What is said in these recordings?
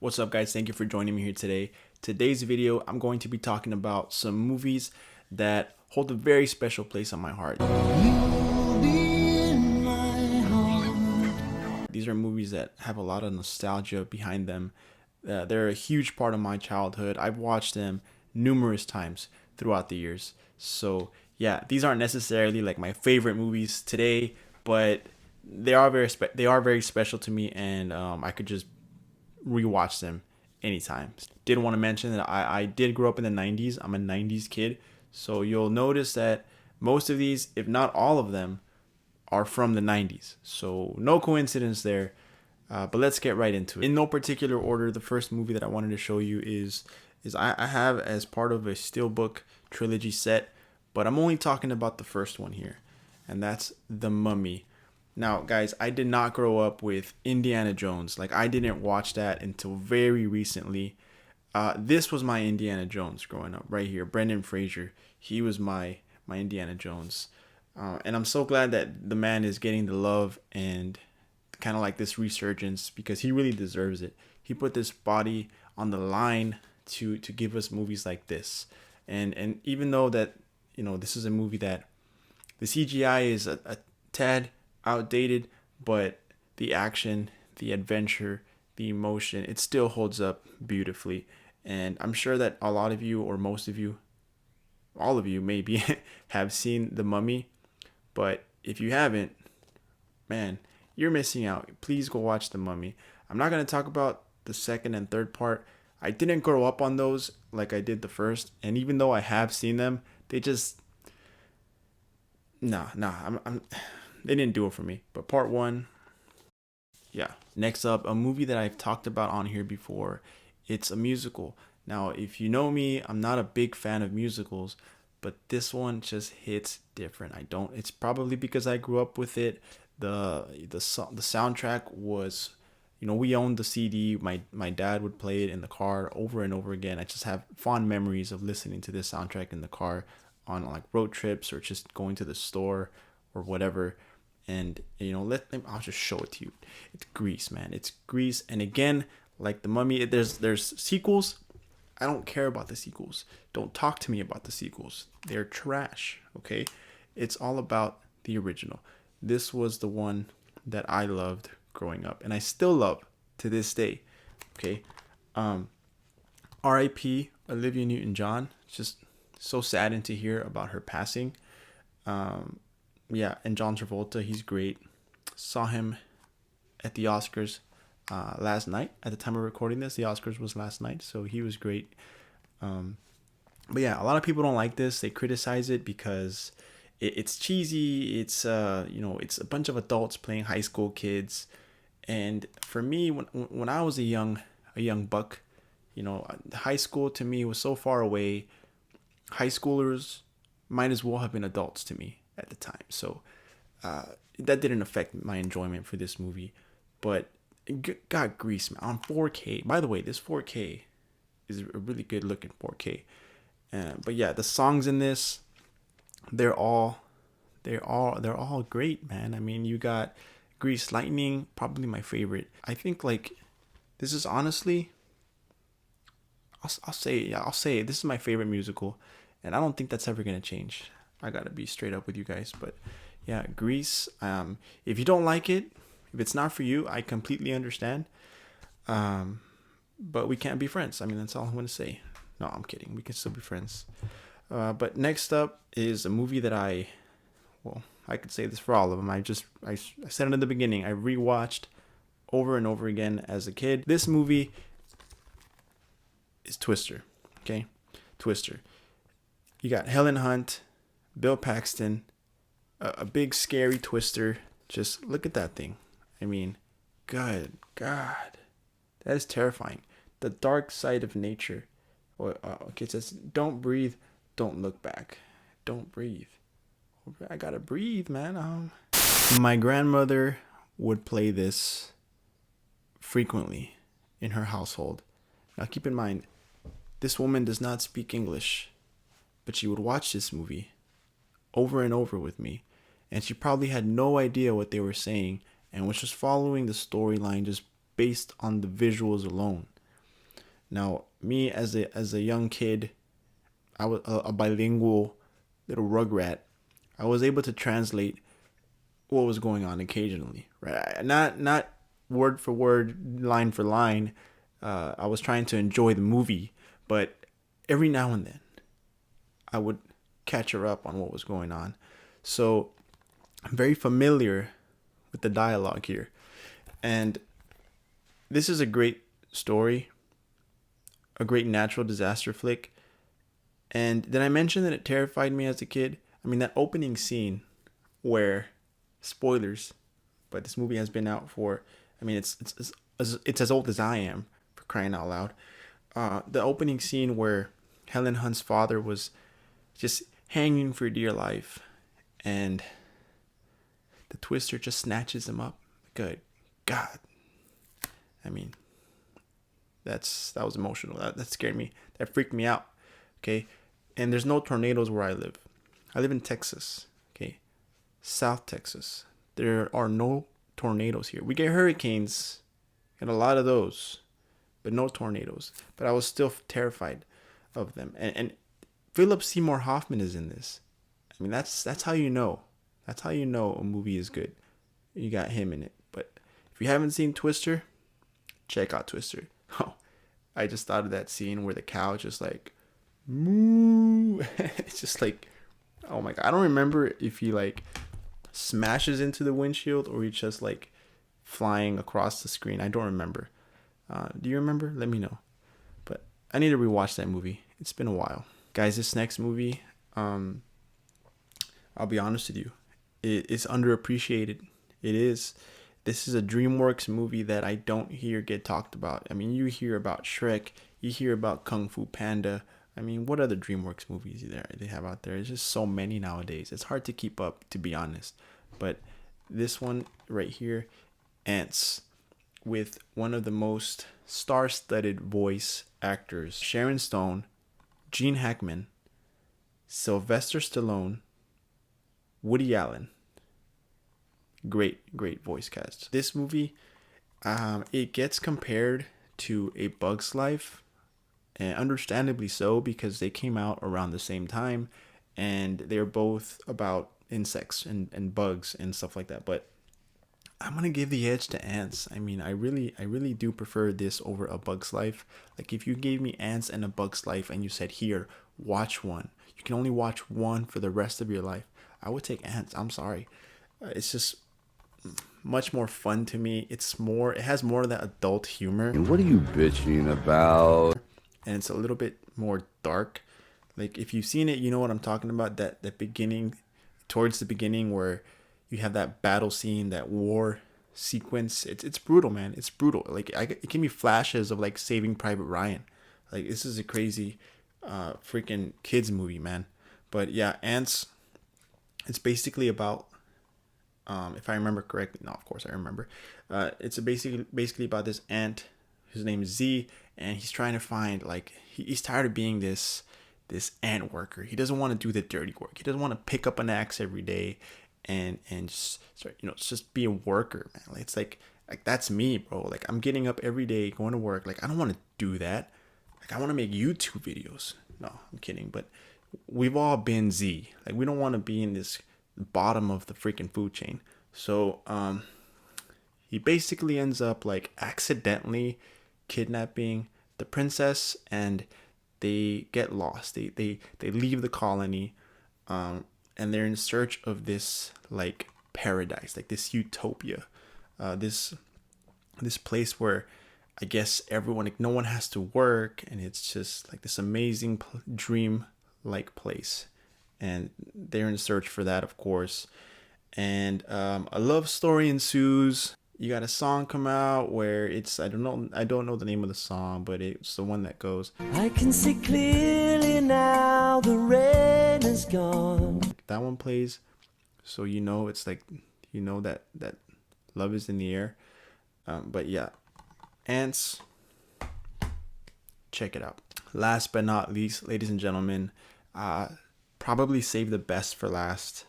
What's up, guys? Thank you for joining me here today. Today's video, I'm going to be talking about some movies that hold a very special place on my heart. These are movies that have a lot of nostalgia behind them. They're a huge part of my childhood. I've watched them numerous times throughout the years. So yeah, these aren't necessarily like my favorite movies today, but they are very special to me, and I could just rewatch them anytime. Did want to mention that I did grow up in the 90s. I'm a 90s kid. So you'll notice that most of these, if not all of them, are from the 90s. So no coincidence there. But let's get right into it. In no particular order, the first movie that I wanted to show you is I have as part of a Steelbook trilogy set, but I'm only talking about the first one here, and that's The Mummy. Now, guys, I did not grow up with Indiana Jones. Like, I didn't watch that until very recently. This was my Indiana Jones growing up, right here. Brendan Fraser, he was my Indiana Jones. And I'm so glad that the man is getting the love and kind of like this resurgence, because he really deserves it. He put this body on the line to give us movies like this. And even though that, this is a movie that the CGI is a tad outdated, but the action, the adventure, the emotion, it still holds up beautifully. And I'm sure that a lot of you, or most of you, all of you maybe have seen The Mummy, but if you haven't, man, you're missing out. Please go watch The Mummy. I'm not going to talk about the second and third part. I didn't grow up on those like I did the first, and even though I have seen them, they just they didn't do it for me. But part one, yeah. Next up, a movie that I've talked about on here before. It's a musical. Now, if you know me, I'm not a big fan of musicals, but this one just hits different. It's probably because I grew up with it. The soundtrack was, we owned the CD. My dad would play it in the car over and over again. I just have fond memories of listening to this soundtrack in the car on like road trips or just going to the store or whatever. And I'll just show it to you. It's Grease, man. It's Grease. And again, like The Mummy, there's sequels. I don't care about the sequels. Don't talk to me about the sequels. They're trash. Okay, it's all about the original. This was the one that I loved growing up, and I still love to this day. Okay, R.I.P. Olivia Newton-John. It's just so saddened to hear about her passing. Yeah, and John Travolta, he's great. Saw him at the Oscars last night. At the time of recording this, the Oscars was last night, so he was great. But yeah, a lot of people don't like this. They criticize it because it's cheesy. It's it's a bunch of adults playing high school kids. And for me, when I was a young buck, high school to me was so far away. High schoolers might as well have been adults to me at the time. So that didn't affect my enjoyment for this movie. But got Grease, man, on 4K. By the way, this 4K is a really good looking 4K. But yeah, the songs in this, they're all great, man. I mean, you got Grease Lightning, probably my favorite. I think like this is honestly, I'll say this is my favorite musical, and I don't think that's ever gonna change. I gotta be straight up with you guys. But yeah, Grease. If you don't like it, if it's not for you, I completely understand. But we can't be friends. I mean, that's all I'm gonna say. No, I'm kidding. We can still be friends. But next up is a movie that I could say this for all of them. I said it in the beginning. I rewatched over and over again as a kid. This movie is Twister. Okay, Twister. You got Helen Hunt, Bill Paxton, a big scary Twister. Just look at that thing. I mean, good God, that is terrifying. The dark side of nature. Okay, it says, don't breathe, don't look back. Don't breathe. I gotta breathe, man. My grandmother would play this frequently in her household. Now keep in mind, this woman does not speak English, but she would watch this movie over and over with me, and she probably had no idea what they were saying and was just following the storyline just based on the visuals alone. Now, me as a young kid, I was a bilingual little rugrat. I was able to translate what was going on occasionally, right? Not word for word, line for line. I was trying to enjoy the movie, but every now and then I would catch her up on what was going on. So I'm very familiar with the dialogue here. And this is a great story, a great natural disaster flick. And did I mention that it terrified me as a kid? I mean, that opening scene where, spoilers, but this movie has been out for, I mean, it's as old as I am, for crying out loud. The opening scene where Helen Hunt's father was just hanging for dear life, and the twister just snatches him up. Good God. I mean, that was emotional. That scared me. That freaked me out. Okay. And there's no tornadoes where I live. I live in Texas. Okay. South Texas. There are no tornadoes here. We get hurricanes and a lot of those, but no tornadoes. But I was still terrified of them. And Philip Seymour Hoffman is in this. I mean, that's how you know. That's how you know a movie is good. You got him in it. But if you haven't seen Twister, check out Twister. Oh, I just thought of that scene where the cow just like moo. It's just like, oh my God. I don't remember if he like smashes into the windshield or he's just like flying across the screen. I don't remember. Do you remember? Let me know. But I need to rewatch that movie. It's been a while. Guys, this next movie, I'll be honest with you, it's underappreciated. It is. This is a DreamWorks movie that I don't hear get talked about. I mean, you hear about Shrek, you hear about Kung Fu Panda. I mean, what other DreamWorks movies they have out there? There's just so many nowadays. It's hard to keep up, to be honest. But this one right here, Ants, with one of the most star-studded voice actors, Sharon Stone, Gene Hackman, Sylvester Stallone, Woody Allen. Great voice cast. This movie, it gets compared to A Bug's Life, and understandably so, because they came out around the same time, and they're both about insects and bugs and stuff like that. But I'm gonna give the edge to Ants. I mean, I really do prefer this over A Bug's Life. Like, if you gave me Ants and A Bug's Life and you said, here, watch one, you can only watch one for the rest of your life, I would take Ants. I'm sorry. It's just much more fun to me. It has more of that adult humor. And what are you bitching about? And it's a little bit more dark. Like, if you've seen it, you know what I'm talking about. That beginning, towards the beginning, where you have that battle scene, that war sequence. It's brutal, man. It's brutal. Like, it can be flashes of like Saving Private Ryan. Like, this is a crazy freaking kids movie, man. But yeah, Ants, it's basically about, if I remember correctly, no, of course I remember. It's basically about this ant. His name is Z, and he's trying to find, like, he's tired of being this ant worker. He doesn't want to do the dirty work. He doesn't want to pick up an axe every day and just start, just be a worker, man. Like, it's like that's me, bro. Like, I'm getting up every day, going to work. Like, I don't want to do that. Like, I want to make YouTube videos. No, I'm kidding. But we've all been Z. Like, we don't want to be in this bottom of the freaking food chain. So he basically ends up like accidentally kidnapping the princess, and they get lost. They leave the colony, and they're in search of this like paradise, like this utopia, this place where I guess no one has to work, and it's just like this amazing dream like place. And they're in search for that, of course. And a love story ensues. You got a song come out where it's, I don't know the name of the song, but it's the one that goes, I can see clearly now, the rain is gone. That one plays, so it's like, that love is in the air. But yeah, Ants, check it out. Last but not least, ladies and gentlemen, probably save the best for last.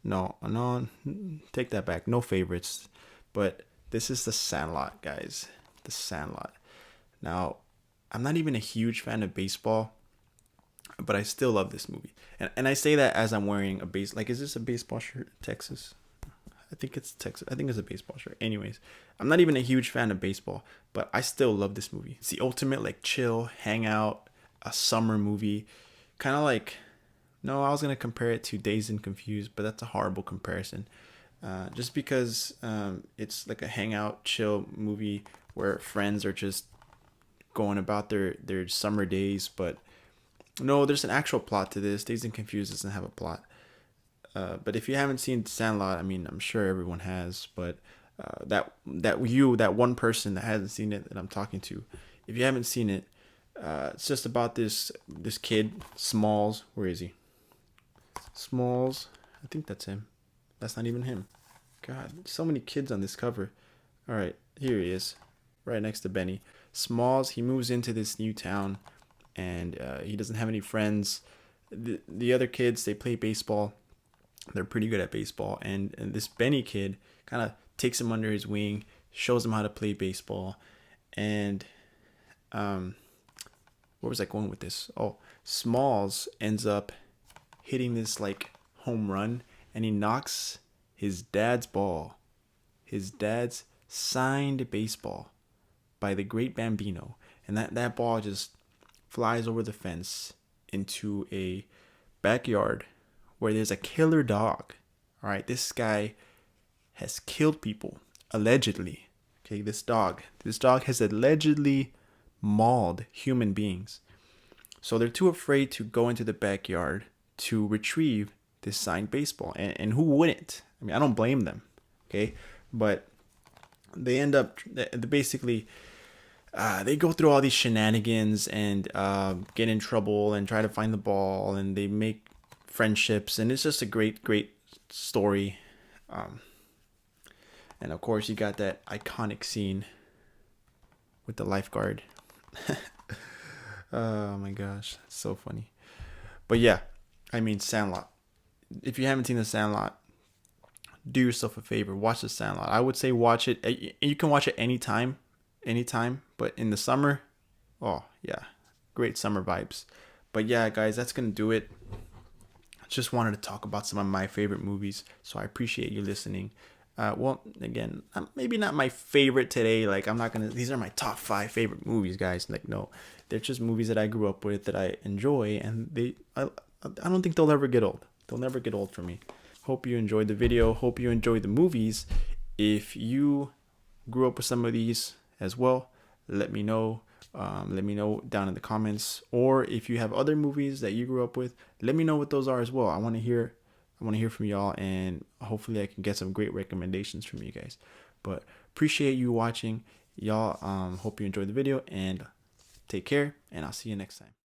No, take that back. No favorites. But this is The Sandlot, guys. The Sandlot. Now, I'm not even a huge fan of baseball, but I still love this movie. And I say that as I'm wearing a base. Like, is this a baseball shirt? Texas. I think it's Texas. I think it's a baseball shirt. Anyways, I'm not even a huge fan of baseball, but I still love this movie. It's the ultimate like chill, hangout, a summer movie. Kind of like, no, I was gonna compare it to Dazed and Confused, but that's a horrible comparison. Just because it's like a hangout, chill movie where friends are just going about their summer days. But no, there's an actual plot to this. Dazed and Confused doesn't have a plot. But if you haven't seen Sandlot, I mean, I'm sure everyone has. But that one person that hasn't seen it that I'm talking to, if you haven't seen it, it's just about this kid, Smalls. Where is he? Smalls. I think that's him. That's not even him. God, so many kids on this cover. All right, here he is, right next to Benny. Smalls. He moves into this new town, and he doesn't have any friends. The other kids, they play baseball. They're pretty good at baseball, and this Benny kid kind of takes him under his wing, shows him how to play baseball, and where was I going with this? Oh, Smalls ends up hitting this like home run, and he knocks his dad's ball, his dad's signed baseball by the great Bambino, and that ball just flies over the fence into a backyard where there's a killer dog. All right, this guy has killed people allegedly. Okay, this dog has allegedly mauled human beings. So they're too afraid to go into the backyard to retrieve this signed baseball. And who wouldn't? I mean, I don't blame them. Okay, but they end up basically they go through all these shenanigans and get in trouble and try to find the ball, and they make friendships, and it's just a great story. And of course, you got that iconic scene with the lifeguard. Oh my gosh, it's so funny. But yeah, I mean, Sandlot. If you haven't seen the Sandlot, do yourself a favor, watch the Sandlot. I would say watch it. You can watch it anytime. But in the summer, oh yeah, great summer vibes. But yeah, guys, that's gonna do it. Just wanted to talk about some of my favorite movies, so I appreciate you listening. Well, again, maybe not my favorite today. Like, I'm not gonna. These are my top 5 favorite movies, guys. Like, no, they're just movies that I grew up with that I enjoy, and I don't think they'll ever get old. They'll never get old for me. Hope you enjoyed the video. Hope you enjoyed the movies. If you grew up with some of these as well, let me know. Let me know down in the comments, or if you have other movies that you grew up with, let me know what those are as well. I want to hear from y'all, and hopefully I can get some great recommendations from you guys. But appreciate you watching, y'all. Hope you enjoyed the video, and take care, and I'll see you next time.